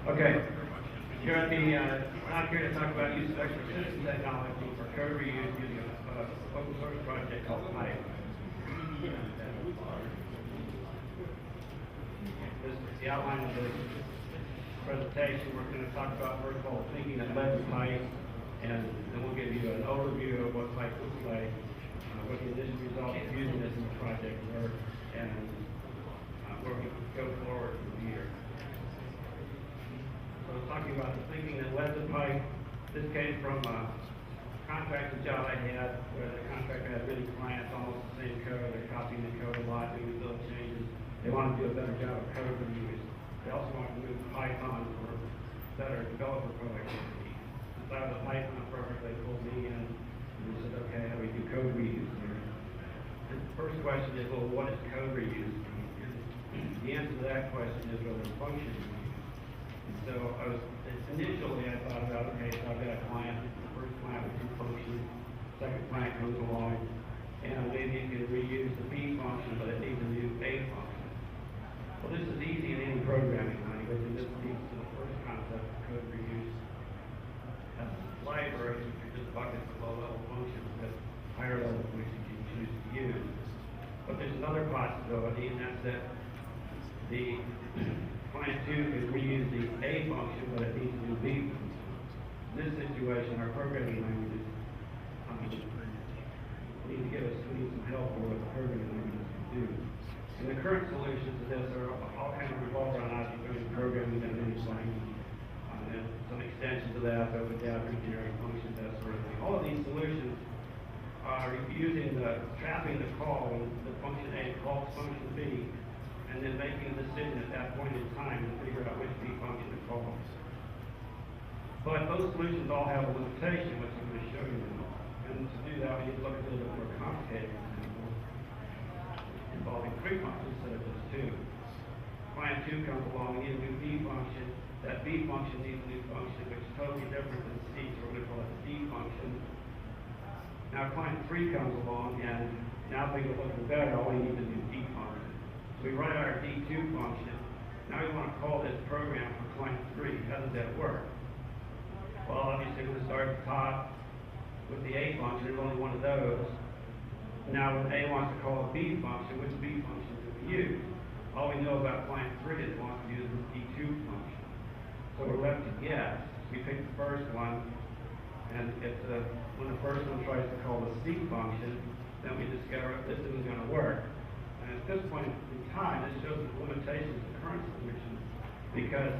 Okay, you're at the, not here to talk about use of expert citizen technology for code reuse using a open source project called Pyke. This is the outline of the presentation. We're going to talk about, first of all, thinking that led to Pyke, and then we'll give you an overview of what Pyke looks like, what the initial results of using this in the project were, and where we go forward from here. So talking about the thinking that led to Pyke, this came from a contracting job I had where the contractor had many clients, almost the same code. They're copying the code a lot, doing little changes. They want to do a better job of code reviews. They also want to move to Python for better developer productivity. Since I was a Python programmer, they pulled me in and we said, okay, how do we do code reuse here? The first question is, well, what is code reuse? And the answer to that question is, well, it's function reuse. And so initially I thought about, okay, so I've got a client, the first client with 2 functions, second client comes along, and maybe you can reuse the B function, but it needs a new A function. Well, this is easy in any programming language, and this leads to the first concept of code reuse. Libraries, which are just buckets of low-level functions that higher level functions you choose to use. But there's another possibility, and that's that the client 2 can reuse the A function, but it needs a new B function. In this situation, our programming languages need to give us some help with what the programming languages can do. And the current solutions to this are all kind of revolve around object-oriented programming and image language. And some extensions of that, open adapter, generic functions, that sort of thing. All of these solutions are using trapping the call when the function A calls function B, and then making a decision at that point in time to figure out which B function to call. But those solutions all have a limitation, which I'm going to show you now. And to do that, we need to look at a little bit more complicated example involving 3 functions instead of just 2. Client 2 comes along, we need a new B function. That B function needs a new function, which is totally different than C, so we're going to call it the D function. Now client 3 comes along, and now things are looking better, all we need is a new D function. So we write our D2 function. Now we want to call this program for client 3. How does that work? Well, obviously we're going to start at the top with the A function. There's only one of those. Now when A wants to call a B function, which B function do we use? All we know about client 3 is it wants to use the D2 function. So we're left to guess. We pick the first one, and when the first one tries to call the C function, then we discover this isn't going to work. And at this point in time, this shows the limitations of current solutions because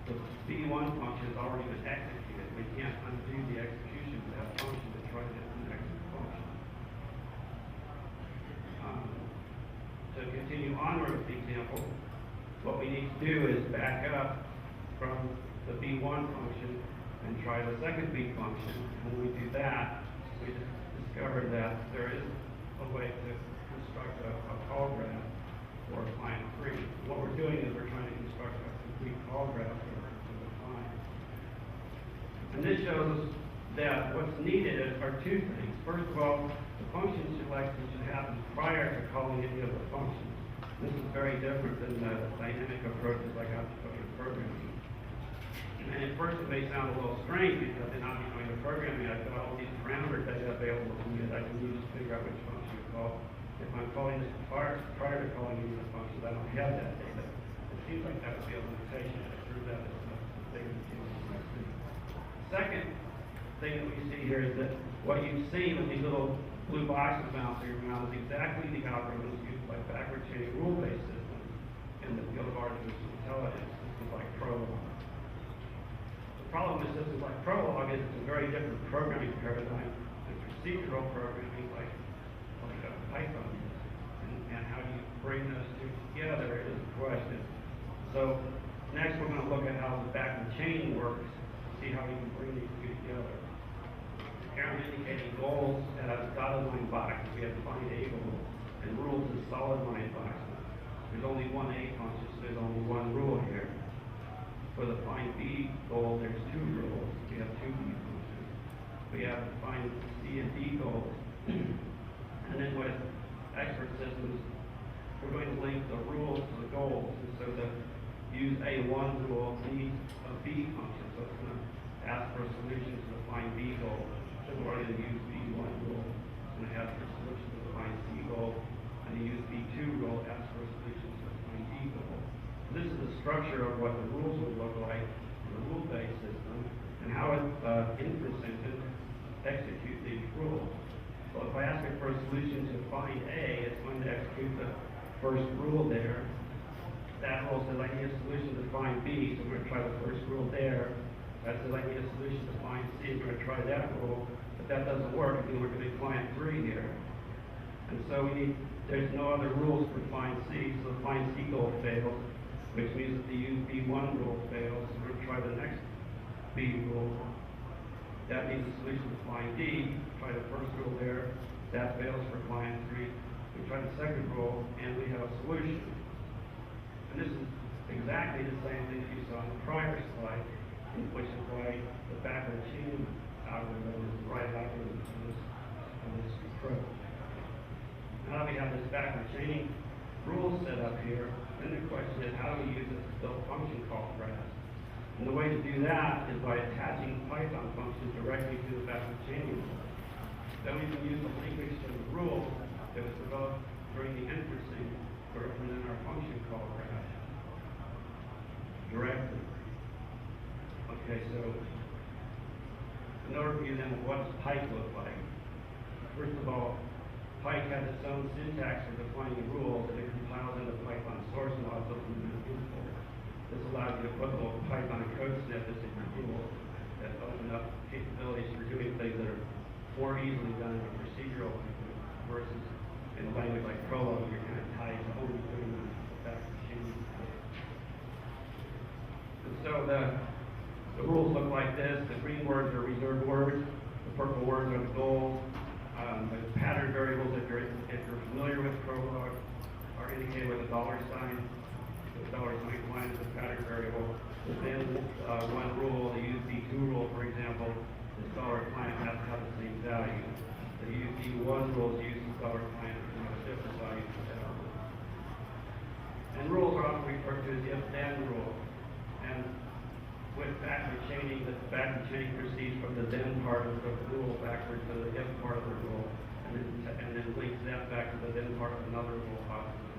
the B1 function has already been executed. We can't undo the execution of that function to try to get the next function. To continue onward with the example, what we need to do is back up from the B1 function and try the second B function. When we do that, we discover that there is a way to construct a call graph for client 3. What we're doing is we're trying to construct a complete call graph for the client. And this shows us that what's needed are 2 things. First of all, the function selection should happen prior to calling any of the functions. This is very different than the dynamic approaches like object-oriented programming. And at first it may sound a little strange because in object-oriented programming I've got all these parameter data available to me that I can use to figure out which function to call. If I'm calling this prior to calling any of the functions, I don't have that data. It seems like that would be a limitation. It turns out it's not the thing that's used. Second thing that we see here is that what you see with these little blue boxes bouncing around is exactly the algorithms used by backward chaining rule-based systems in the field of artificial intelligence, systems like Prolog. The problem with systems like Prolog is it's a very different programming paradigm than procedural programming like Python is. And how do you bring those 2 together is the question. So next we're going to look at how the backward chaining works, see how we can bring these 2 together. Here I'm indicating goals as dotted line boxes. We have defined A goals, and rules as solid line boxes. There's only one A function, so there's only one rule here. For the find B goal, there's 2 rules. We have 2 B functions. We have to find C and D goals. And then with expert systems, we're going to link the rules to the goals. And so the use A1 rule needs a B function. So it's going to ask for a solution to the find B goal. So we're going to use B1 rule. It's going to ask for a solution to the find C goal. And you use B2 rule, ask for a solution to the find D goal. This is the structure of what the rules would look like in the rule-based system and how inference engine execute these rules. So if I ask it for a solution to find A, it's going to execute the first rule there. That rule says I need a solution to find B, so we're going to try the first rule there. That says I need a solution to find C, we're going to try that rule. But that doesn't work because we're going to be client 3 here. And so there's no other rules for find C, so the find C goal fails, which means that the use B1 rule fails. So we're going to try the next B rule. That means the solution to find D. Try the first rule there. That fails for client 3. We try the second rule, and we have a solution. And this is exactly the same thing that you saw in the prior slide, which is why the backward chaining algorithm is the right algorithm for this approach. Now that we have this backward chaining rule set up here, then the question is how do we use this to build a function called graphs? And the way to do that is by attaching Python functions directly to the backward chaining rule. Then we can use the linkage to the rule that was developed during the inferencing to represent our function called graph directly. Okay, so in overview then, what does Pyke look like? First of all, Pyke has its own syntax for defining rules that it compiles into Python source modules and import. This allows you to put little Python code snippets in your rules that open up capabilities for doing things that are more easily done in a procedural language versus in a language like Prolog, you're kind of tied to only doing the backward chaining. And so the rules look like this. The green words are reserved words. The purple words are the goals. The pattern variables, if you're familiar with Prolog, are indicated with a $sign. The $sign line is a pattern variable. Within one rule, the use B2 rule, for example, this $client has to have the same value. The use B1 rule is used as $client to have a different value for that rule. And rules are often referred to as the if-then rule. And with backward chaining, the backward chaining proceeds from the then part of the rule backward to the if part of the rule, and then links that back to the then part of another rule possibly.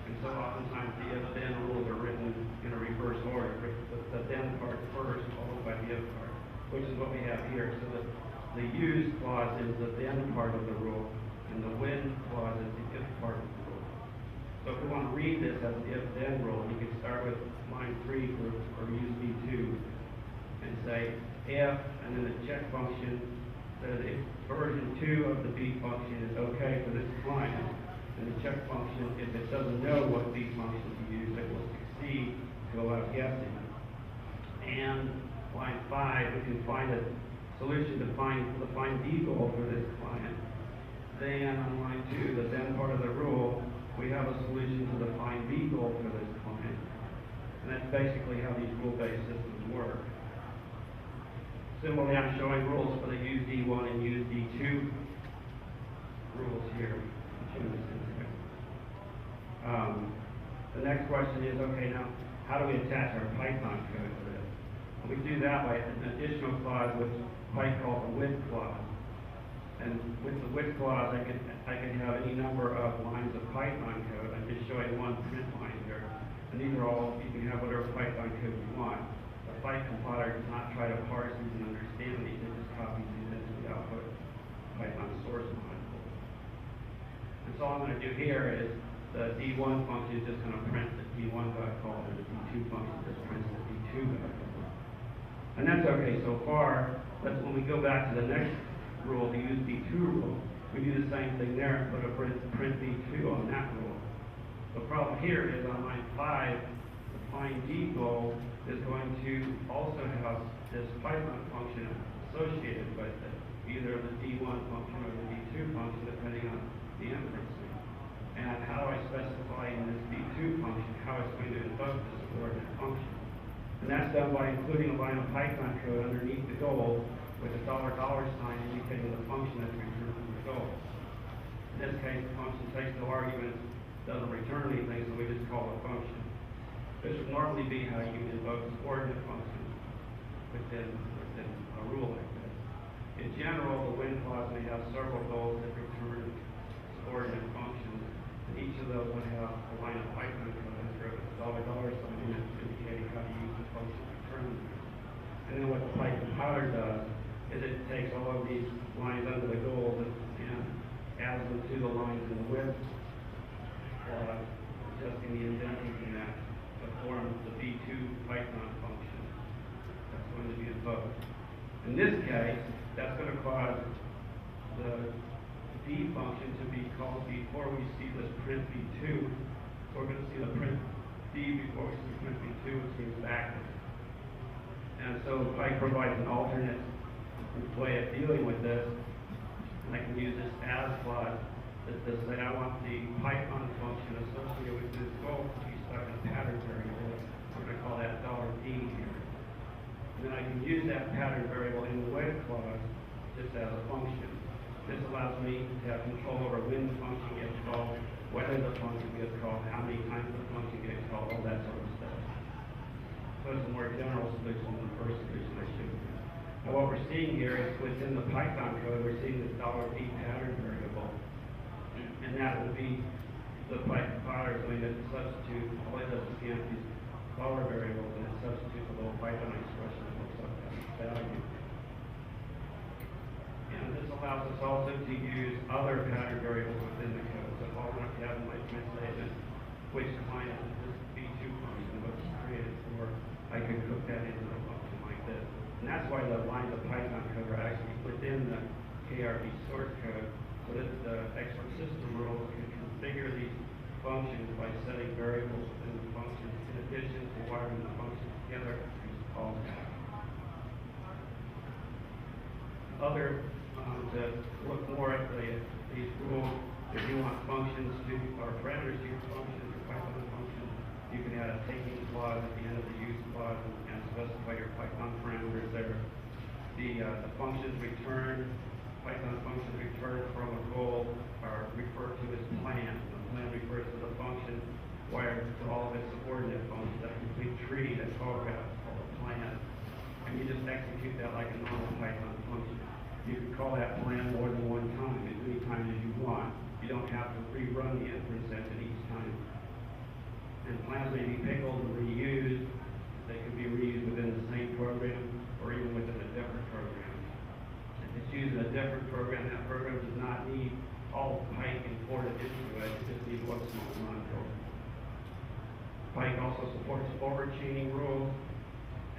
And so oftentimes the if-then rules are written in a reverse order, the then part first, followed by the if part, which is what we have here. So the use clause is the then part of the rule, and the when clause is the if part of the rule. So if we want to read this as the if-then rule, you can start with line 3 for use B2 and say if, and then the check function says if version 2 of the B function is okay for this client, and the check function, if it doesn't know what B function to use, it will succeed to allow guessing. And line 5, we can find a solution to find the find D goal for this client. Then on line 2, the then part of the rule, we have a solution to the find B goal for this client. And that's basically how these rule-based systems work. Similarly, I'm showing rules for the use D1 and use D2 rules here. The next question is, okay, now, how do we attach our Python code to this? And we do that by an additional clause, which Pyke calls a with clause. And with the with clause, I can have any number of lines of Python code. I'm just showing one print line here. And these are all, you can have whatever Python code you want. The Pyke compiler does not try to parse these and understand these, it just copies these into the output Python source module. And so all I'm going to do here is the D1 function is just going to print the D1 got called, and the D2 function just prints the D2 got called. And that's okay so far, but when we go back to the next rule, the use B2 rule, we do the same thing there and put a print B2 on that rule. The problem here is on line 5, the find D goal is going to also have this Python function associated with it, either the D1 function or the D2 function, depending on the inferencing. And how do I specify in this B2 function how it's going to invoke this subordinate function? And that's done by including a line of Python code underneath the goal with a $sign indicating the function that's returned from the goal. In this case, the function takes no arguments, doesn't return anything, so we just call it a function. This would normally be how you invoke subordinate functions within a rule like this. In general, the when clause may have several goals that return subordinate functions, and each of those would have a line of Python code or a $$ sign in it indicating how to use the function return. And then what the Pyke compiler does is it takes all of these lines under the goals and adds them to the lines in the with clause, adjusting the indenting in that to form the B2 Python function that's going to be invoked. In this case, that's going to cause the B function to be called before we see this print B2. We're going to see the print B before we see print B2, which means backwards. And so Pyke provides an alternate way of dealing with this. And I can use this as clause to say I want the Python function associated with this goal to be stuck in a pattern variable. We're going to call that $D here. And then I can use that pattern variable in the wait clause just as a function. This allows me to have control over when the function gets called, whether the function gets called, how many times the function gets called, all that sort of stuff. So it's a more general solution than the first solution I showed you. Now what we're seeing here is within the Python code, we're seeing this $D pattern variable. And that will be the Pyke compiler is going to substitute, all it does is scan these dollar variables and it substitutes a little Python expression that looks like that value. And this allows us also to use other pattern variables within the code. So if I want to have in my print statement which client is this B2 function was created for, I could cook that into a function like this. And that's why the lines of Python code are actually within the KRB source code, so that the expert system rules can configure these functions by setting variables within the functions in addition to wiring the functions together use callback. To look more at these rules, if you want functions to, or parameters to your functions, your Python function, you can add a taking clause at the end of the use clause and specify your Python parameters there. The functions returned, Python functions returned from a goal are referred to as plan. The plan refers to the function wired to all of its subordinate functions, that complete tree, that callback called a plan. And you just execute that like a normal Python function. You can call that plan more than one time, as many times as you want. You don't have to rerun the inference engine each time. And plans may be pickled and reused. They can be reused within the same program or even within a different program. If it's used in a different program, that program does not need all Pyke imported into it. It just needs one small module. Pyke also supports overchaining rules.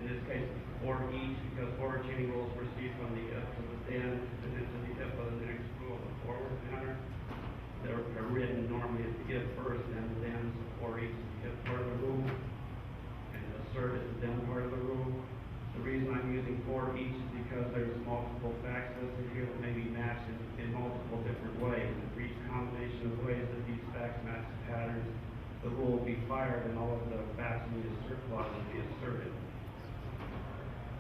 In this case, for each, because overchaining rules proceed from the if to the then and then to the if of the next rule in a forward manner. They're written normally as the if first and then, so for each is the if part of the rule, and assert is the then part of the rule. The reason I'm using for each is because there's multiple facts listed here that may be matched in multiple different ways. And for each combination of ways that these facts match the patterns, the rule will be fired and all of the facts in the assert clause will be asserted.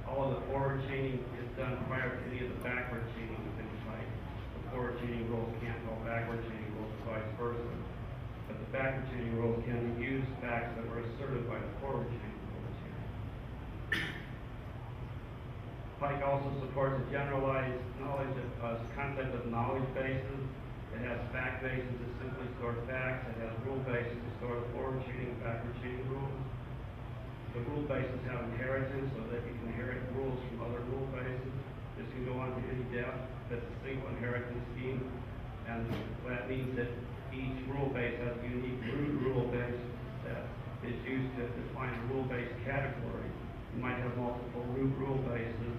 All of the forward chaining is done prior to any of the backward chaining within Pyke. The forward chaining rules can't call backward chaining rules, vice versa. But the backward chaining rules can use facts that were asserted by the forward chaining rules here. Pyke also supports a generalized knowledge of concept of knowledge bases. It has fact bases to simply store facts. It has rule bases to store the forward chaining and backward chaining rules. The rule bases have inheritance, so that you can inherit rules from other rule bases. This can go on to any depth. That's a single inheritance scheme. And that means that each rule base has a unique root rule base that is used to define a rule base category. You might have multiple root rule bases.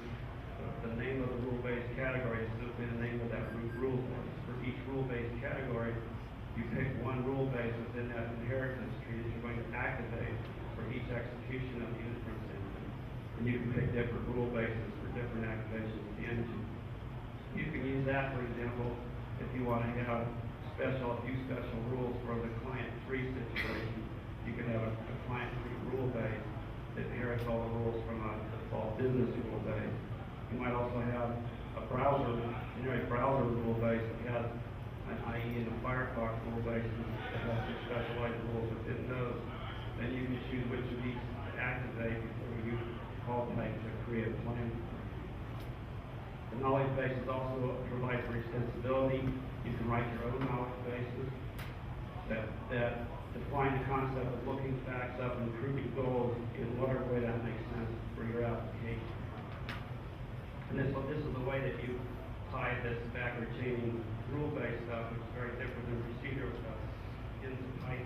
The name of the rule base category is simply the name of that root rule base. For each rule base category, you pick one rule base within that inheritance tree that you're going to activate for each execution of the inference engine. And you can pick different rule bases for different activations of the engine. You can use that, for example, if you want to have a few special rules for the client tree situation. You can have a client tree rule base that inherits all the rules from a default business rule base. You might also have a generic browser rule base that has an IE and a Firefox rule base that has some specialized rules within those. then you can choose which of these to activate before you call Pyke to create a plan. The knowledge bases also provide for extensibility. You can write your own knowledge bases that define the concept of looking facts up and proving goals in whatever way that makes sense for your application. And this is the way that you tie this backward chaining rule-based stuff, which is very different than procedural stuff into Python,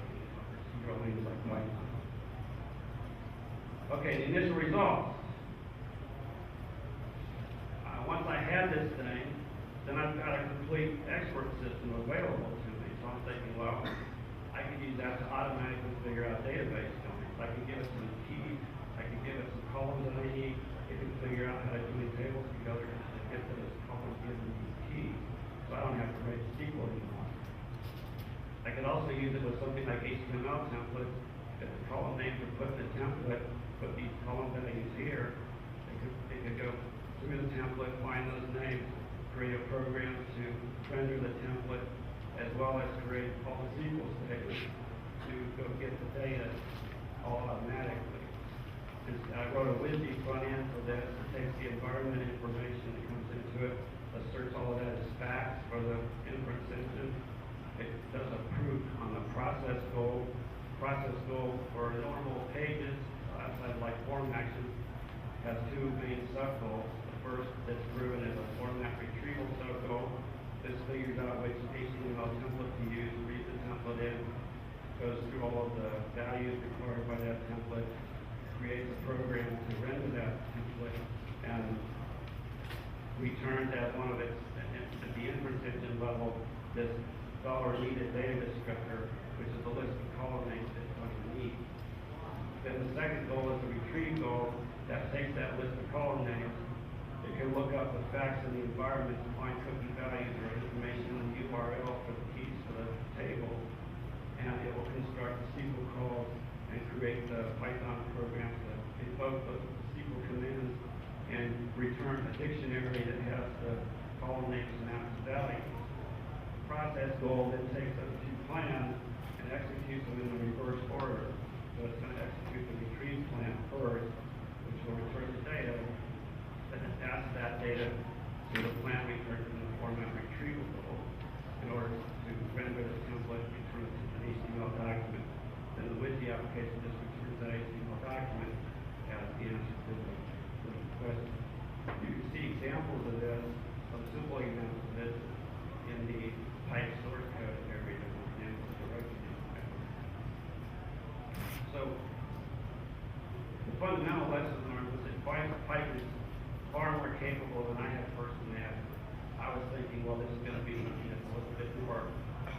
procedural things like Python. Okay, the initial results. Once I had this thing, then I've got a complete expert system available to me. So I'm thinking, well, I could use that to automatically figure out database domains. I can give it some keys, I can give it some columns that I need. It can figure out how to join tables together to get those columns given these keys. So I don't have to write SQL anymore. I could also use it with something like HTML templates. If the column names are put in the template, put these column values here, they could go through the template, find those names, create a program to render the template, as well as create all the SQL statements to go get the data all automatically. I wrote a WYSI front end for this. It takes the environment information that comes into it, asserts all of that as facts for the inference engine. It does a proof on the process goal. Process goal for normal pages, outside of like form actions, has two main sub-goals. The first that's proven is a format retrieval sub-goal. This figures out which HTML template to use, reads the template in, goes through all of the values required by that template, creates a program to render that template, and returns at one of its, at the inference engine level, this $needed data descriptor, which is a list of column names that it's going to need. Then the second goal is the retrieve goal. That takes that list of column names. It can look up the facts in the environment to find cookie values or information in the URL for the keys for the table. And it will construct the SQL calls and create the Python programs that invoke those SQL commands and return a dictionary that has the column names and APIS values. Process goal then takes those two plans and executes them in the reverse order. So it's going to execute the retrieve plan first, which will return the data, then it passes that data to the plan returned in the format retrieval goal in order to render the template, return it to an HTML document. Then the WYSI application just returns that HTML document as the answer to the question. You can see examples of this, some simple examples of this in the Pyke source code area that we're in directly. So the fundamental lesson learned was that Pyke is far more capable than I had first imagined. I was thinking, well, this is going to be a little bit more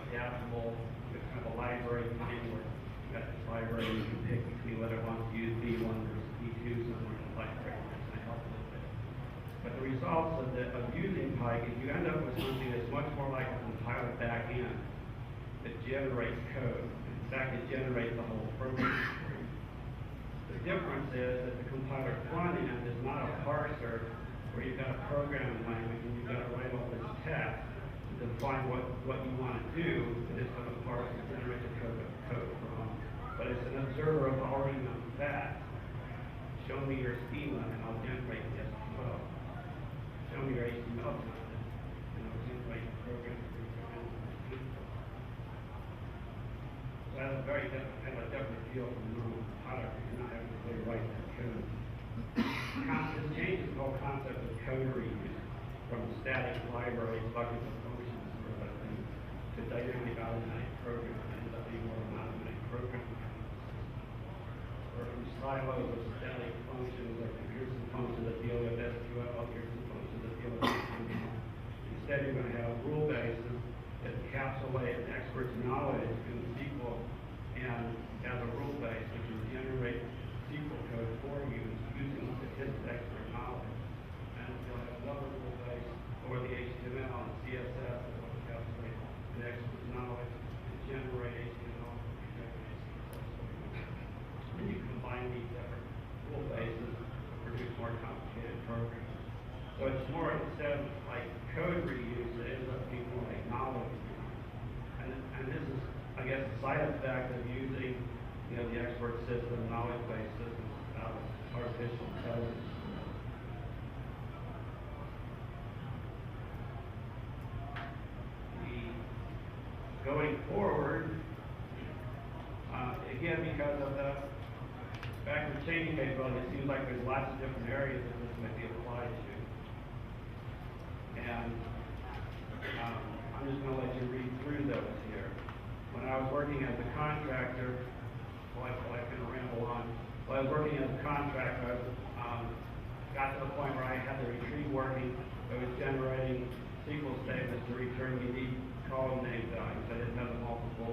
adaptable. It's kind of a library thing where you got this library you can pick between whether it wants to use B1 versus B2 somewhere in the library. It's going to help a little bit. But the results of using Pyke is you end up with something that's much more like a compiler back end that generates code. In fact, it generates the whole program. The difference is that the compiler front end is not a parser where you've got a programming language and you've got to write all this text to define what you want to do. It is going to parse and generate the code from. But it's an observer of already known facts. Show me your schema and I'll generate the SQL. Show me your HTML content and I'll generate the program for your schema. So that's a very different feel from normal compiler. You're not having to really write that code. This changes the whole concept of code reuse from static libraries, buckets of functions, sort of a thing, to dynamic automatic programs that ends up being more of an automatic program. Or from silos of static functions, like here's some functions that deal with SQL, here's some functions that deal with HTML. Instead, you're going to have rule bases that encapsulate an expert's knowledge in SQL and as a rule base, which can generate SQL code for you using his expert knowledge. And you'll have another rule base for the HTML and CSS that will encapsulate an expert's knowledge and generate HTML and you combine these different rule bases to produce more complicated programs. So it's more, instead of like code reuse, it ends up being more like knowledge reuse. And this is, I guess, a side effect of using the expert system, knowledge-based systems out of artificial intelligence. Going forward, again, because of the backward chaining capability, it seems like there's lots of different areas that this might be applied to. And I'm just going to let you read through those here. When I was working as a contractor, I can ramble on. When I was working as a contractor, I got to the point where I had the retrieve working. I was generating SQL statements to return unique column name values. I didn't have the multiple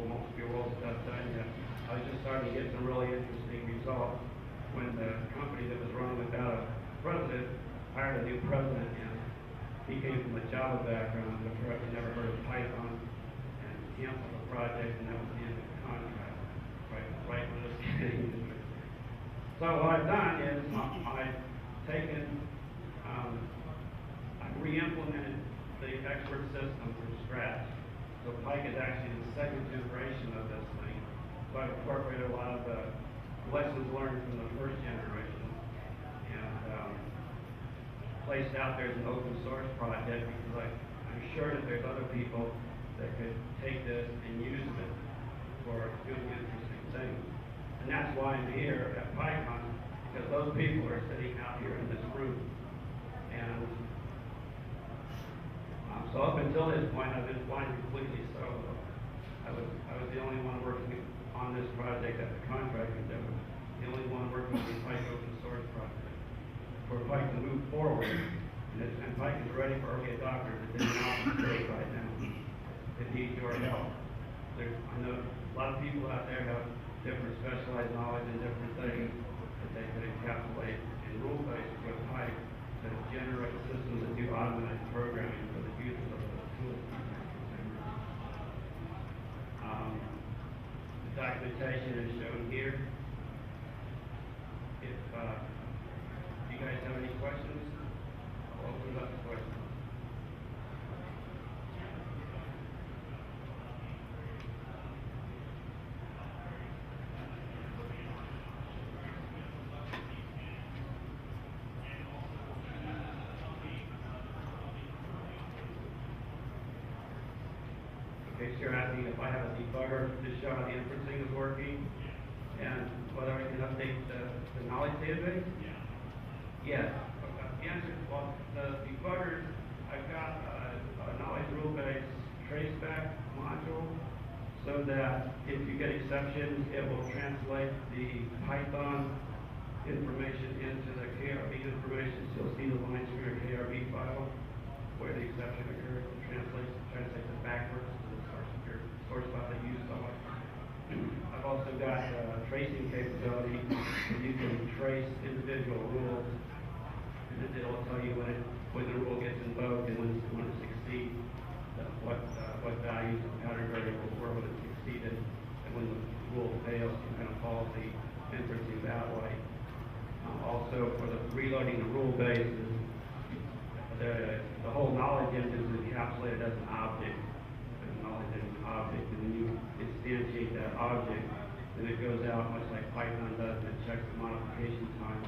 roll stuff done yet. I was just starting to get some really interesting results when the company that was running without a president hired a new president, and he came from a Java background, but he never heard of Python, and canceled the project, and that was the end of the contract, right when this came. So what I've done is I've taken, I've re-implemented the expert system from scratch. So Pyke is actually the second generation of this thing. So I've incorporated a lot of the lessons learned from the first generation and placed out there as an open source project because I'm sure that there's other people that could take this and use it for doing interesting things. And that's why I'm here at PyCon, because those people are sitting out here in this room. And so up until this point, I've been flying completely solo. I was the only one working on this project at the contracting level, the only one working on the Pyke open source project. For Pyke to move forward, and Pyke is ready for early adopters. It's in the state right now. It needs your help. I know a lot of people out there have different specialized knowledge and different things that they could encapsulate in rule-based with Pyke to generate systems that do automated programming for the users of those tools. The documentation is shown here. If you guys have any questions, I'll open it up to questions. Okay, so you're asking if I have a debugger to show how the inferencing is working and whether I can update the knowledge database? Yes. The answer is, well, the debuggers, I've got a knowledge rule-based traceback module so that if you get exceptions, it will translate the Python information into the KRB information. So you'll see the lines from your KRB file where the exception occurred. It translates it backwards to the source file that you saw. I've also got tracing capability. You can trace individual rules, and it'll tell you when the rule gets invoked and when it succeeds, what values of pattern variables were when it succeeded, and when the rule fails, you kind of follow the inferencing that way. Also, for the reloading the rule base, the whole knowledge engine is encapsulated as an object. Object, and then you instantiate that object, and it goes out much like Python does, and it checks the modification time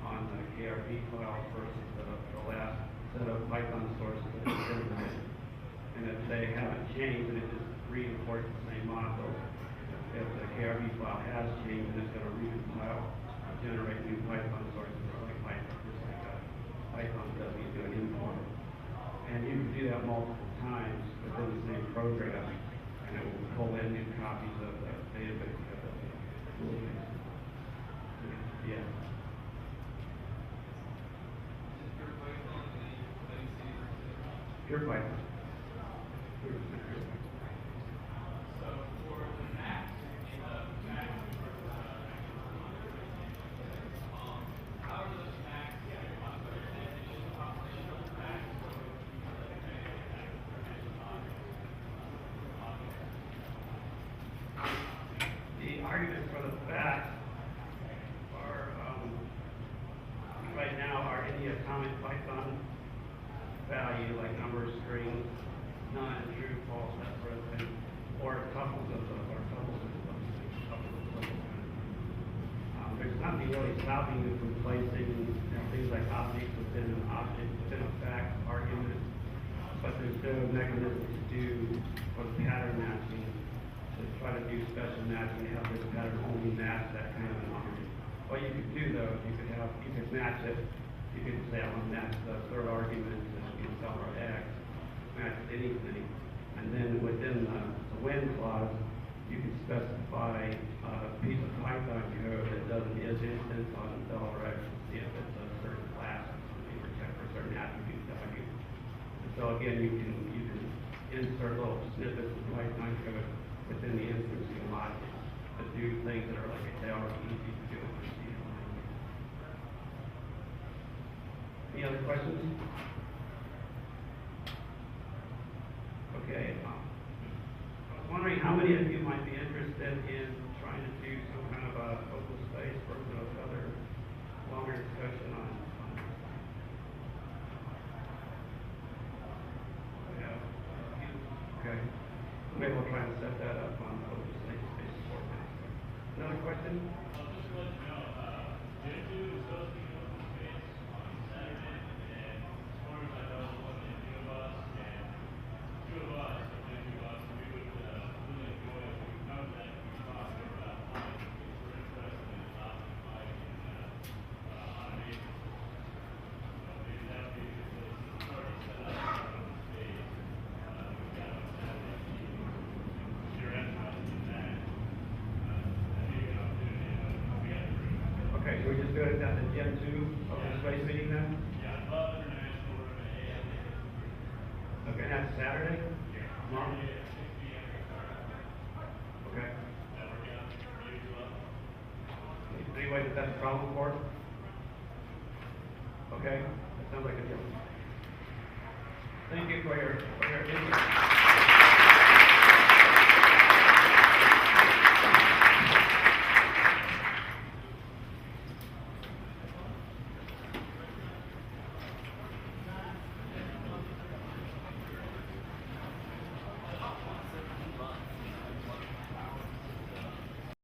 on the KRB files versus the last set of Python sources that it's generated. And if they haven't changed, then it just re-imports the same module. If the KRB file has changed, then it's going to recompile and generate new Python sources, just like Python does when you do an import. And you can do that multiple times within the same program. And it will pull in new copies of the database of the rule base. Yeah. Pure Python. Pure Python. So for the Mac, how are those Macs the arguments for the fact are, right now, are any atomic Python value, like number, strings, none, true, false, that sort of thing, or tuples of those things, tuples of those things. stopping you from placing, things like objects within a fact argument. But there's no mechanism to do for the pattern matching, to try to do special matching, have this pattern only match that kind of an argument. What you could do though, you could match it, you could say I want to match the third argument in some or X, match anything. And then within the when clause, you can specify a piece of Python code that does an is instance on $X to see if it's a certain class or something, or check for certain attribute value. And so again, you can insert little snippets of Python code within the instancing logic to do things that are like they are easy to do in C. Any other questions? Okay. I was wondering how many of you might be interested in trying to do some kind of a open space or other longer discussion on okay. Maybe we'll try and set that up on the open space support master. Another question? I'll just let you know, J2 is hosting an open space on Saturday, and as far as I know, only a few of us, and two of us, we would really enjoy it. We know that we talk about Pyke, because we're interested in adopting Pyke and automation. So maybe that would be a good place to start to set up our open space. We've got on Saturday evening. If you're interested in that, that'd be a good opportunity to come together. Okay, so we just do it at the Gen 2 open space meeting then? Yeah, above International Room at 8 Okay, that's Saturday? Yeah. Tomorrow? Saturday at 6 p.m. to start. Okay. That work out for you as well? Anyway, that's a problem for it? Okay, that sounds like a deal. Thank you for your attention.